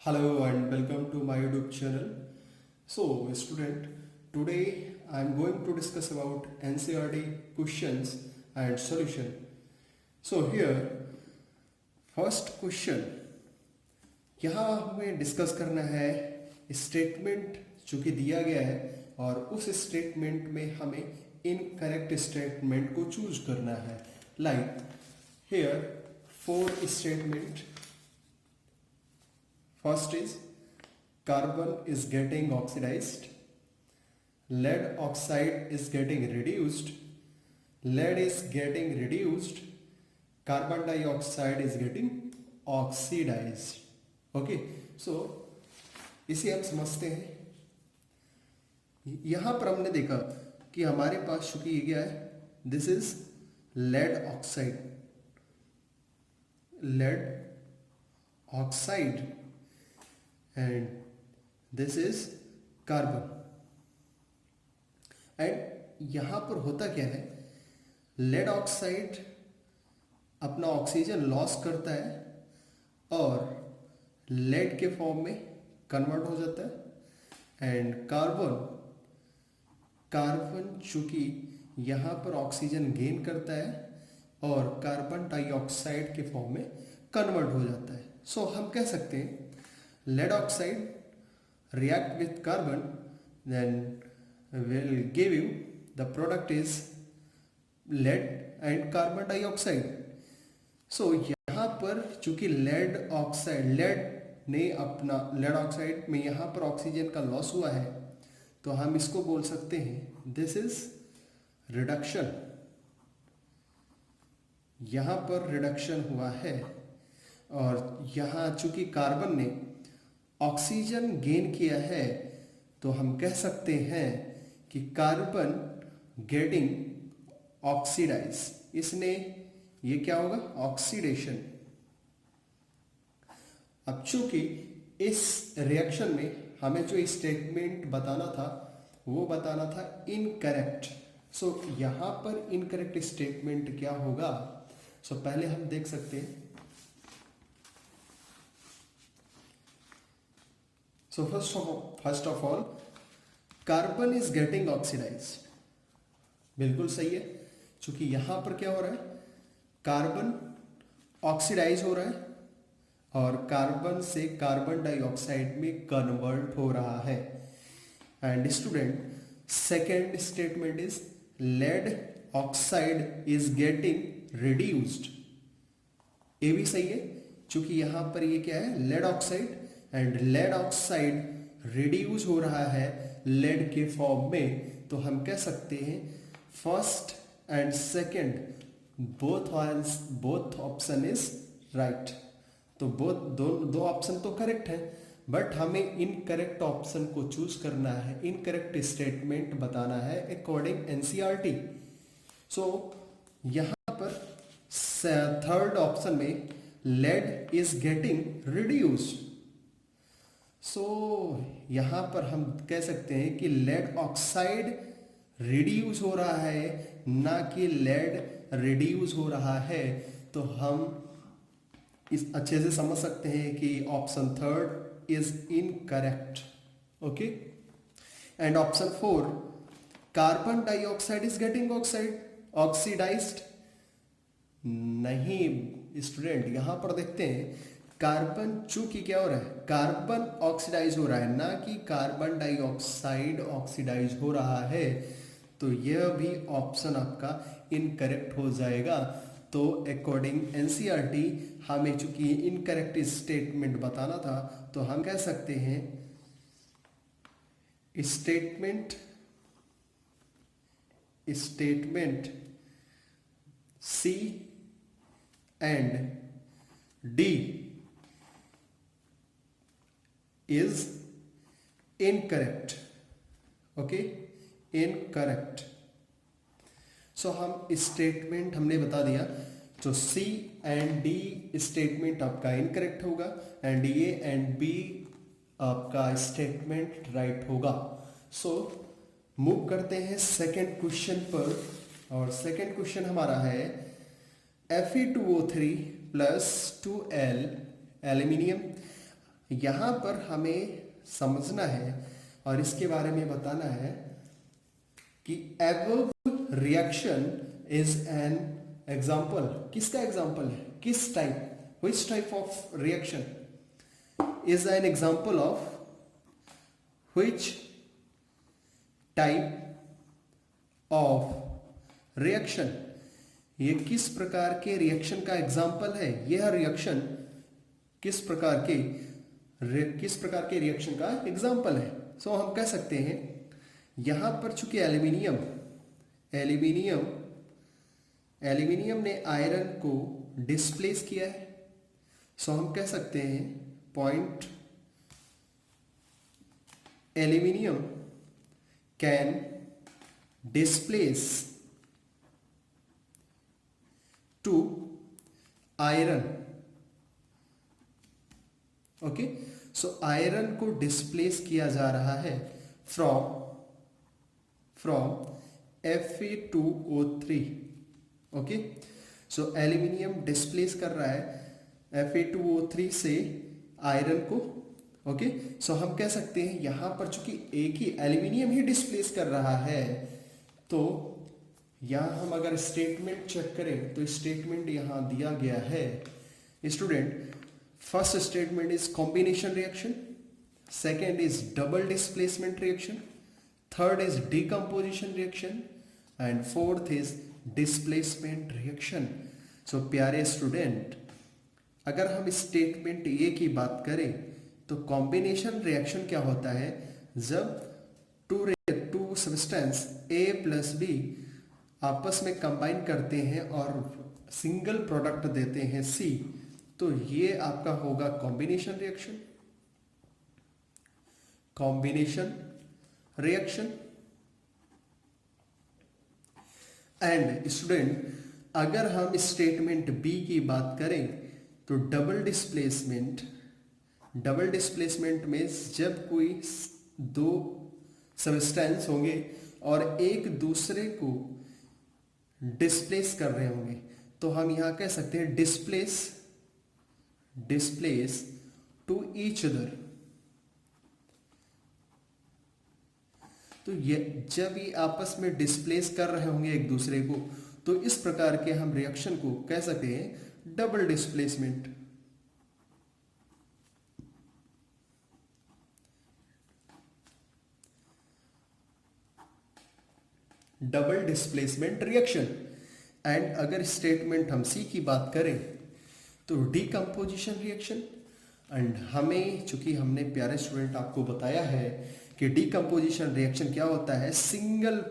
Hello and welcome to my YouTube channel. So, student, today I am going to discuss about NCERT questions and solution. So here, first question, यहाँ हमें discuss करना है statement जो कि दिया गया है और उस स्टेटमेंट में हमें इनकरेक्ट स्टेटमेंट को चूज करना है. Like here 4 statement. First is carbon is getting oxidized, lead oxide is getting reduced, lead is getting reduced, carbon dioxide is getting oxidized. Okay, so इसे हम समझते हैं. यहाँ पर हमने देखा कि हमारे पास चूंकि ये क्या है, this is lead oxide, lead oxide and this is carbon. And यहाँ पर होता क्या है, लेड ऑक्साइड अपना ऑक्सीजन लॉस करता है और लेड के फॉर्म में कन्वर्ट हो जाता है. एंड कार्बन चूंकि यहाँ पर ऑक्सीजन गेन करता है और कार्बन डाइऑक्साइड के फॉर्म में कन्वर्ट हो जाता है. सो हम कह सकते हैं lead oxide react with carbon, then will give you the product is lead and carbon dioxide. So यहाँ पर चूंकि lead ऑक्साइड में यहाँ पर ऑक्सीजन का लॉस हुआ है तो हम इसको बोल सकते हैं दिस इज रिडक्शन. यहाँ पर रिडक्शन हुआ है और यहाँ चूंकि कार्बन ने ऑक्सीजन गेन किया है तो हम कह सकते हैं कि कार्बन गेटिंग ऑक्सीडाइज, इसने ये क्या होगा, ऑक्सीडेशन. अब चूंकि इस रिएक्शन में हमें जो स्टेटमेंट बताना था वो बताना था इनकरेक्ट. सो यहां पर इनकरेक्ट स्टेटमेंट क्या होगा. सो पहले हम देख सकते हैं. So first of all, carbon is getting oxidized. बिल्कुल सही है, क्योंकि यहां पर क्या हो रहा है, कार्बन ऑक्सीडाइज हो रहा है और कार्बन से कार्बन डाइऑक्साइड में कन्वर्ट हो रहा है. And student, second statement is lead oxide is getting reduced. ये भी सही है, क्योंकि यहां पर ये क्या है, lead oxide and lead oxide reduce हो रहा है लेड के फॉर्म में. तो हम कह सकते हैं first and second both option is right. तो दो ऑप्शन तो करेक्ट है, बट हमें इनकरेक्ट ऑप्शन को चूज करना है, इनकरेक्ट स्टेटमेंट बताना है अकॉर्डिंग एनसीईआरटी. सो यहां पर थर्ड ऑप्शन में लेड इज गेटिंग रिड्यूस्ड. सो यहां पर हम कह सकते हैं कि लेड ऑक्साइड रिड्यूस हो रहा है, ना कि लेड रिड्यूस हो रहा है. तो हम इस अच्छे से समझ सकते हैं कि option third is incorrect. Okay. And option 4, carbon dioxide is getting oxidized. नहीं स्टूडेंट, यहां पर देखते हैं कार्बन चूंकि क्या हो रहा है, कार्बन ऑक्सीडाइज हो रहा है, ना कि कार्बन डाइऑक्साइड ऑक्सीडाइज हो रहा है. तो यह भी ऑप्शन आपका इनकरेक्ट हो जाएगा. तो अकॉर्डिंग एनसीईआरटी हमें चूंकि इनकरेक्ट स्टेटमेंट बताना था तो हम कह सकते हैं statement C and D is incorrect. Okay, incorrect. So हम स्टेटमेंट हमने बता दिया, तो सी एंड डी स्टेटमेंट आपका इनकरेक्ट होगा एंड ए एंड बी आपका स्टेटमेंट राइट होगा. सो मूव करते हैं सेकेंड क्वेश्चन पर. और सेकेंड क्वेश्चन हमारा है Fe2O3 + 2L एल्यूमिनियम यहाँ पर हमें समझना है और इसके बारे में बताना है कि above reaction is an example. किसका एग्जाम्पल है, किस type, which type of reaction is an example of which type of reaction. ये किस प्रकार के रिएक्शन का एग्जाम्पल है, यह रिएक्शन किस प्रकार के रिएक्शन का एग्जाम्पल है। सो हम कह सकते हैं यहां पर चूंकि एल्यूमिनियम ने आयरन को डिस्प्लेस किया है, सो हम कह सकते हैं point aluminium can displace to iron. Okay, so iron को डिस्प्लेस किया जा रहा है from Fe2O3। Okay, so aluminium displace कर रहा है Fe2O3 से आयरन को। ओके, सो हम कह सकते हैं यहां पर चूंकि एक ही एल्यूमिनियम ही डिस्प्लेस कर रहा है, तो यहां हम अगर स्टेटमेंट चेक करें तो स्टेटमेंट यहां दिया गया है student. First statement is combination reaction, second is double displacement reaction, third is decomposition reaction and fourth is displacement reaction. So प्यारे स्टूडेंट, अगर हम स्टेटमेंट ए की बात करें तो कॉम्बिनेशन रिएक्शन क्या होता है, जब two substance A plus B आपस में कंबाइन करते हैं और सिंगल प्रोडक्ट देते हैं सी, तो ये आपका होगा कॉम्बिनेशन रिएक्शन। एंड स्टूडेंट, अगर हम स्टेटमेंट बी की बात करें तो डबल डिस्प्लेसमेंट में जब कोई दो सब्सटेंस होंगे और एक दूसरे को डिस्प्लेस कर रहे होंगे, तो हम यहां कह सकते हैं डिस्प्लेस टू ईच अदर। तो ये जब ये आपस में डिस्प्लेस कर रहे होंगे एक दूसरे को, तो इस प्रकार के हम रिएक्शन को कह सकते हैं double displacement. Double displacement reaction. And अगर स्टेटमेंट हम सी की बात करें तो डिकम्पोजिशन रिएक्शन। एंड हमें, चूंकि हमने प्यारे स्टूडेंट आपको बताया है कि डिकम्पोजिशन रिएक्शन क्या होता है, single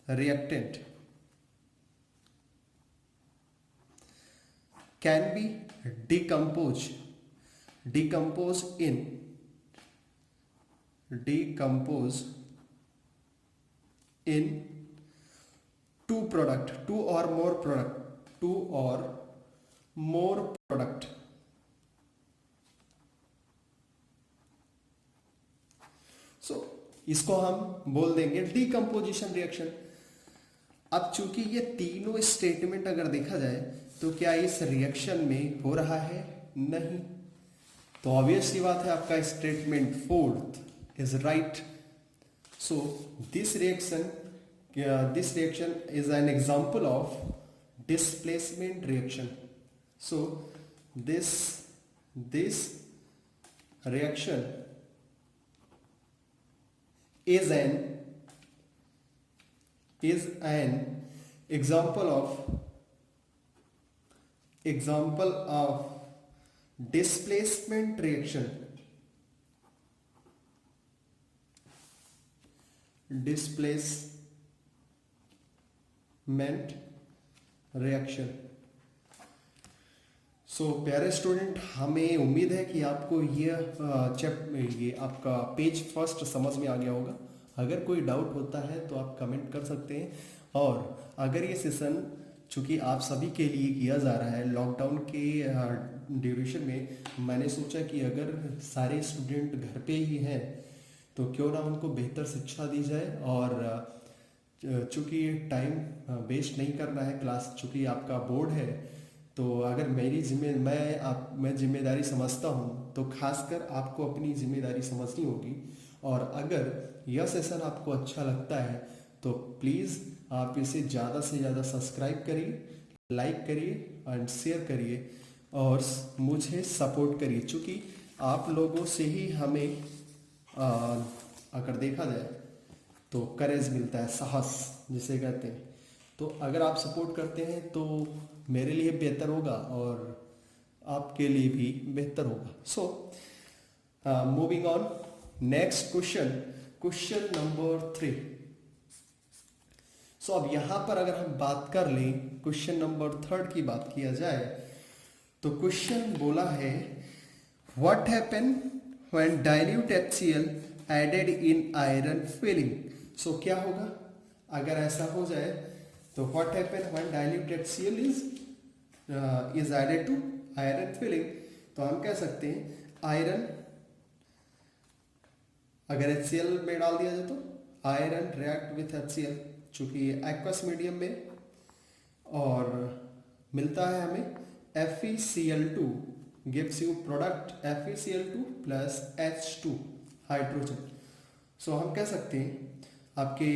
reactant can be decompose in two or more product। सो इसको हम बोल देंगे डिकम्पोजिशन रिएक्शन। अब चूंकि ये तीनों स्टेटमेंट अगर देखा जाए तो क्या इस रिएक्शन में हो रहा है, नहीं, तो ऑब्वियस सी बात है आपका statement fourth is right. So this reaction is an example of displacement reaction. So this reaction is an example of displacement reaction। सो प्यारे स्टूडेंट, हमें उम्मीद है कि आपको ये आपका पेज फर्स्ट समझ में आ गया होगा। अगर कोई डाउट होता है तो आप कमेंट कर सकते हैं। और अगर ये सेशन चूंकि आप सभी के लिए किया जा रहा है लॉकडाउन के ड्यूरेशन में, मैंने सोचा कि अगर सारे स्टूडेंट घर पे ही हैं तो क्यों ना उनको बेहतर शिक्षा दी जाए और चूँकि टाइम वेस्ट नहीं करना है, क्लास चूँकि आपका बोर्ड है, तो अगर मैं जिम्मेदारी समझता हूँ तो खासकर आपको अपनी जिम्मेदारी समझनी होगी। और अगर यह सेशन आपको अच्छा लगता है तो प्लीज़ आप इसे ज़्यादा से ज़्यादा सब्सक्राइब करिए, लाइक करिए एंड शेयर करिए और मुझे सपोर्ट करिए, क्योंकि आप लोगों से ही हमें अगर देखा जाए तो करेज मिलता है, साहस जिसे कहते हैं। तो अगर आप सपोर्ट करते हैं तो मेरे लिए बेहतर होगा और आपके लिए भी बेहतर होगा। So moving on, next question number 3। सो अब यहाँ पर अगर हम बात कर लें, क्वेश्चन नंबर 3 की बात किया जाए तो क्वेश्चन बोला है what happen when dilute HCl added in iron filling. So क्या होगा अगर ऐसा हो जाए, तो what happen when dilute HCl is added to iron filling. तो हम कह सकते हैं आयरन अगर HCl में डाल दिया जाए तो आयरन रिएक्ट विथ HCl, चूंकि एक्वस मीडियम में, और मिलता है हमें FeCl2 gives you product FeCl2 plus H2 hydrogen. So हम कह सकते हैं आपके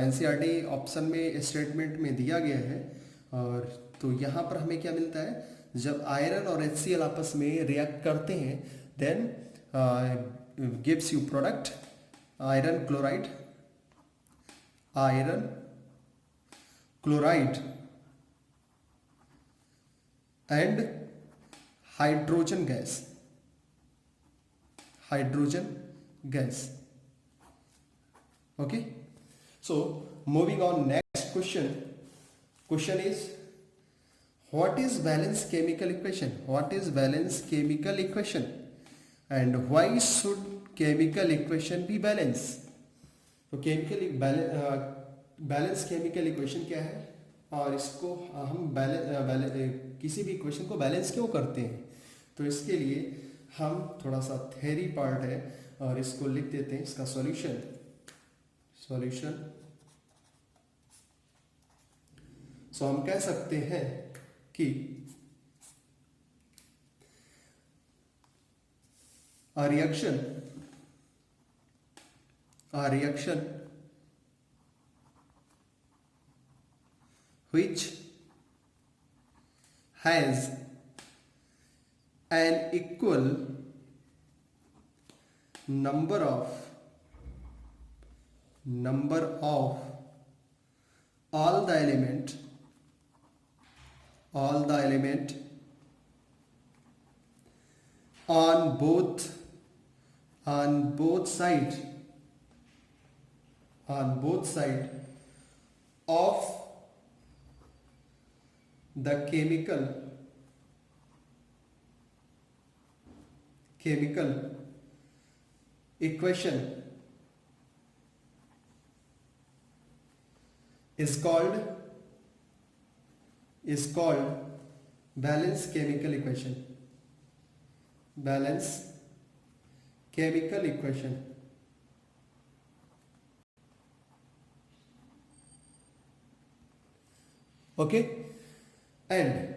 NCERT ऑप्शन में स्टेटमेंट में दिया गया है, और तो यहाँ पर हमें क्या मिलता है, जब आयरन और HCl आपस में रिएक्ट करते हैं then gives you product iron chloride and hydrogen gas. Okay, so moving on, next question is what is valence chemical equation? And why should chemical equation be balanced? तो balance chemical equation क्या है और इसको हम किसी भी equation को balance क्यों करते हैं, तो इसके लिए हम थोड़ा सा थ्योरी पार्ट है और इसको लिख देते हैं, इसका सॉल्यूशन। सो हम कह सकते हैं कि a reaction which has an equal number of all the element on both side of the chemical equation is called balanced chemical equation। Okay, and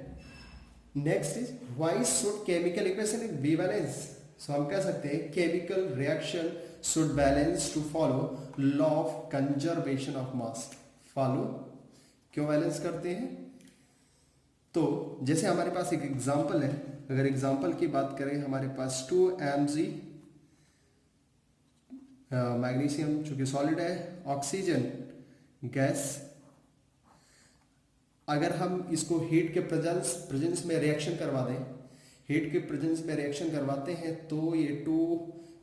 next is why should chemical equation be balanced? So हम कह सकते हैं chemical reaction should balance to follow law of conservation of mass। Follow क्यों balance करते हैं, तो जैसे हमारे पास एक एग्जांपल है, अगर एग्जांपल की बात करें, हमारे पास 2 mg मैग्नीशियम चूंकि सॉलिड है, ऑक्सीजन गैस, अगर हम इसको हीट के प्रेजेंस में रिएक्शन करवा दें, हीट के प्रेजेंस में रिएक्शन करवाते हैं तो ये 2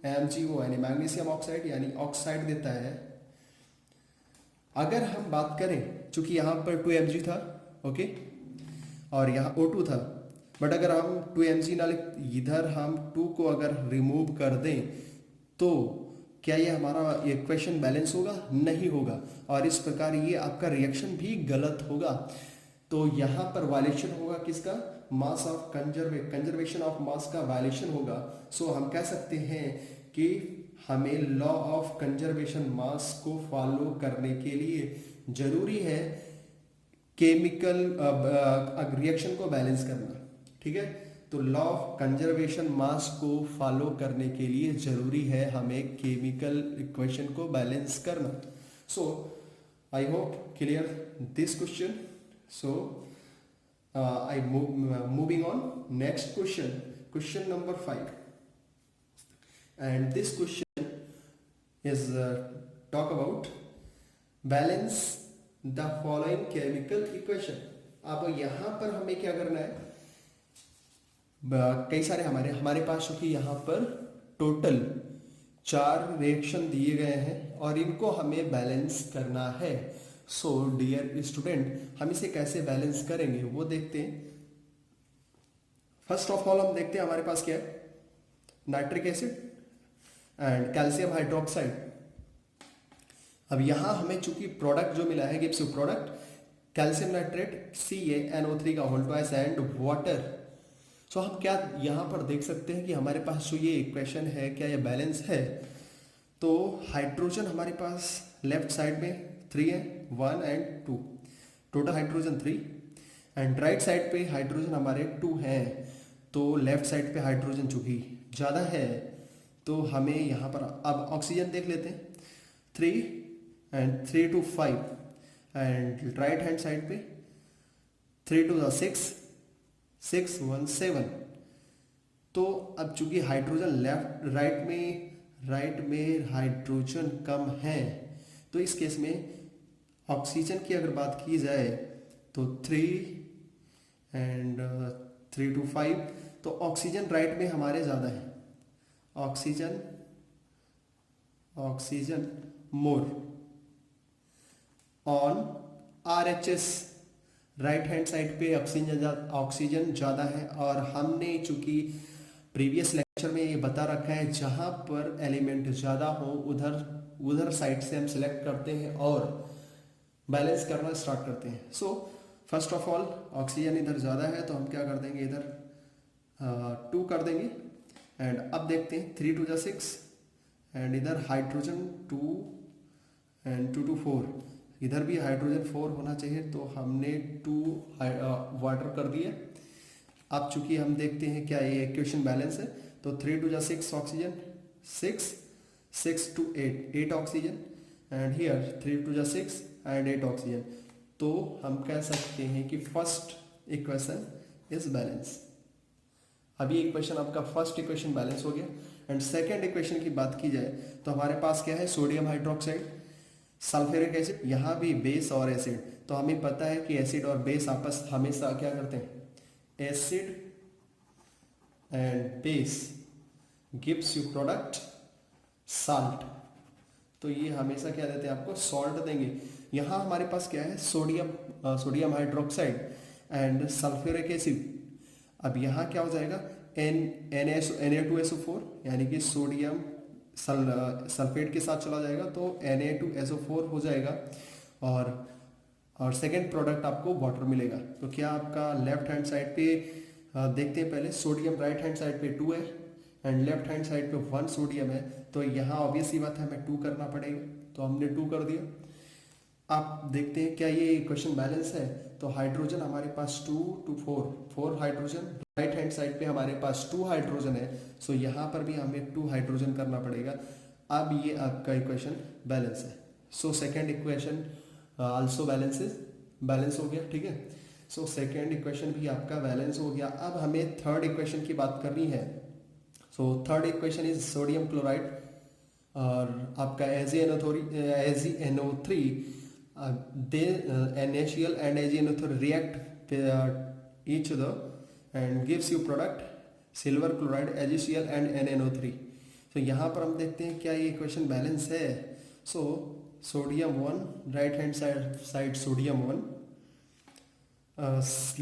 MgO यानी मैग्नीशियम ऑक्साइड यानी ऑक्साइड देता है। अगर हम बात करें, चूंकि यहाँ पर 2 Mg था, ओके, और यहाँ O2 था, बट अगर हम 2 Mg ना लिख, इधर हम 2 को अगर रिमूव कर दें तो क्या ये हमारा इक्वेशन बैलेंस होगा? नहीं होगा, और इस प्रकार ये आपका रिएक्शन भी गलत होगा। तो यहाँ पर वायलेशन होगा किसका? Mass of conservation of mass का वायलेशन होगा। सो हम कह सकते हैं कि हमें लॉ ऑफ कंजर्वेशन मास को फॉलो करने के लिए जरूरी है केमिकल रिएक्शन को बैलेंस करना। ठीक है, तो लॉ ऑफ कंजर्वेशन मास को फॉलो करने के लिए जरूरी है हमें केमिकल इक्वेशन को बैलेंस करना। So I hope clear this question. So I moving on next question number 5, and this question is talk about balance the following chemical equation। अब यहाँ पर हमें क्या करना है, कई सारे हमारे पास चूंकि यहाँ पर टोटल 4 रिएक्शन दिए गए हैं और इनको हमें बैलेंस करना है। सो डियर स्टूडेंट, हम इसे कैसे बैलेंस करेंगे वो देखते हैं। फर्स्ट ऑफ ऑल हम देखते हैं हमारे पास क्या है, nitric acid and calcium hydroxide. अब यहां हमें चूंकि प्रोडक्ट जो मिला है, gives you product calcium nitrate CaNO3 का होल ट्वाइस एंड वाटर। सो हम क्या यहां पर देख सकते हैं कि हमारे पास जो ये इक्वेशन है क्या ये बैलेंस है। तो हाइड्रोजन हमारे पास लेफ्ट साइड में 3 है, 1 and 2, total hydrogen 3, and right side पे हाइड्रोजन हमारे 2 हैं। तो लेफ्ट साइड पे हाइड्रोजन चूंकि ज़्यादा है तो हमें यहाँ पर अब ऑक्सीजन देख लेते हैं, 3 and 3 to 5, and right hand side पे 3 to 6, 6 1 7। तो अब चूंकि हाइड्रोजन राइट में हाइड्रोजन कम है, तो इस केस में ऑक्सीजन की अगर बात की जाए तो 3 एंड 3 to 5, तो ऑक्सीजन राइट में हमारे ज़्यादा है, oxygen more on RHS। Right hand side पे ऑक्सीजन ज़्यादा है, और हमने चूंकि प्रीवियस लेक्चर में ये बता रखा है जहाँ पर एलिमेंट ज़्यादा हो उधर साइड से हम सिलेक्ट करते हैं और बैलेंस करना स्टार्ट करते हैं। So first of all oxygen इधर ज़्यादा है तो हम क्या कर देंगे, इधर 2 कर देंगे। एंड अब देखते हैं 3 to 6, एंड इधर हाइड्रोजन 2 एंड 2 to 4, इधर भी हाइड्रोजन 4 होना चाहिए, तो हमने 2 वाटर कर दिया। अब चूंकि हम देखते हैं क्या ये इक्वेशन बैलेंस है, तो 3 to 6 oxygen, 6 to 8 oxygen, and here 3 to 6 and 8 oxygen. तो हम कह सकते हैं कि फर्स्ट इक्वेशन इज बैलेंस। अभी इक्वेशन आपका फर्स्ट इक्वेशन बैलेंस हो गया। एंड सेकेंड इक्वेशन की बात की जाए तो हमारे पास क्या है, सोडियम हाइड्रोक्साइड, सल्फ्यूरिक एसिड, यहाँ भी बेस और एसिड। तो हमें पता है कि एसिड और बेस आपस हमेशा क्या करते हैं, acid and base gives you product salt. तो ये हमेशा क्या देते हैं, आपको सॉल्ट देंगे। यहाँ हमारे पास क्या है, sodium hydroxide and sulphuric acid. अब यहाँ क्या हो जाएगा, Na2SO4, यानी कि सोडियम सल्फेट के साथ चला जाएगा तो Na2SO4 हो जाएगा, और सेकेंड प्रोडक्ट आपको वाटर मिलेगा। तो क्या आपका लेफ्ट हैंड साइड पे देखते हैं पहले, सोडियम राइट हैंड साइड पे 2 है एंड लेफ्ट हैंड साइड पे 1 सोडियम है, तो यहाँ ऑब्वियस ही बात है हमें 2 करना पड़ेगा, तो हमने 2 कर दिया। आप देखते हैं क्या ये इक्वेशन बैलेंस है। तो हाइड्रोजन हमारे पास 2 to 4 hydrogen, right hand side पे हमारे पास 2 हाइड्रोजन है, सो यहाँ पर भी हमें 2 हाइड्रोजन करना पड़ेगा। अब ये आपका इक्वेशन बैलेंस है। So second equation also balance हो गया, ठीक है। सो सेकेंड इक्वेशन भी आपका बैलेंस हो गया। अब हमें थर्ड इक्वेशन की बात करनी है। So third equation is sodium chloride, और आपका AgNO3 NaCl and AgNO3 react each other and gives you product silver chloride AgCl and NaNO3। तो यहाँ पर हम देखते हैं क्या ये इक्वेशन बैलेंस है। So sodium 1, right hand side sodium 1,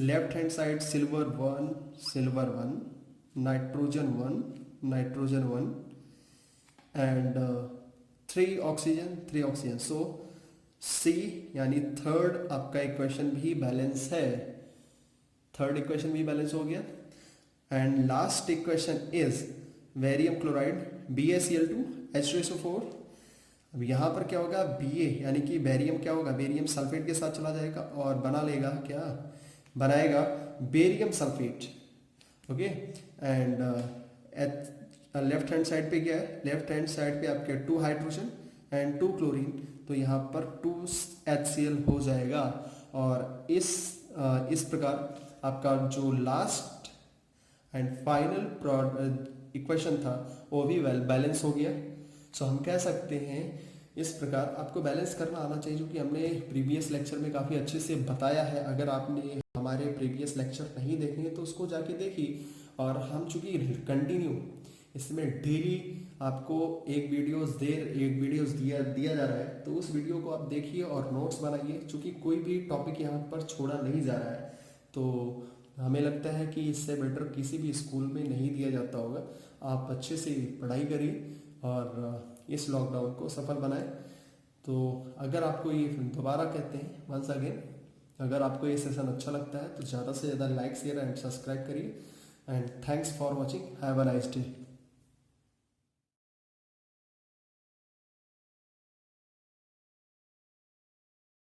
left hand side silver 1, nitrogen 1, and 3 oxygen. So C यानी थर्ड आपका इक्वेशन भी बैलेंस है, थर्ड इक्वेशन भी बैलेंस हो गया। And last equation is barium chloride BaCl2 H2SO4। अब यहाँ पर क्या होगा, Ba यानी कि बेरियम क्या होगा, बेरियम सल्फेट के साथ चला जाएगा और बना लेगा क्या, बनाएगा barium sulphate. Okay, and left hand side पे क्या है, लेफ्ट हैंड साइड पे आपके 2 हाइड्रोजन एंड 2 क्लोरीन, तो यहाँ पर 2 HCl हो जाएगा। और इस प्रकार आपका जो लास्ट एंड फाइनल इक्वेशन था वो भी वेल बैलेंस हो गया। सो हम कह सकते हैं इस प्रकार आपको बैलेंस करना आना चाहिए, जो कि हमने प्रीवियस लेक्चर में काफ़ी अच्छे से बताया है। अगर आपने हमारे प्रीवियस लेक्चर नहीं देखे हैं तो उसको जाके देखिए। और हम चूँकि कंटिन्यू इसमें डेली आपको एक वीडियोस दिया जा रहा है, तो उस वीडियो को आप देखिए और नोट्स बनाइए, चूँकि कोई भी टॉपिक यहाँ पर छोड़ा नहीं जा रहा है। तो हमें लगता है कि इससे बेटर किसी भी स्कूल में नहीं दिया जाता होगा। आप अच्छे से पढ़ाई करिए और इस लॉकडाउन को सफल बनाएं। तो अगर आपको ये दोबारा कहते हैं वंस अगेन, अगर आपको ये सेशन अच्छा लगता है तो ज़्यादा से ज़्यादा लाइक शेयर एंड सब्सक्राइब करिए। And thanks for watching, have a nice day.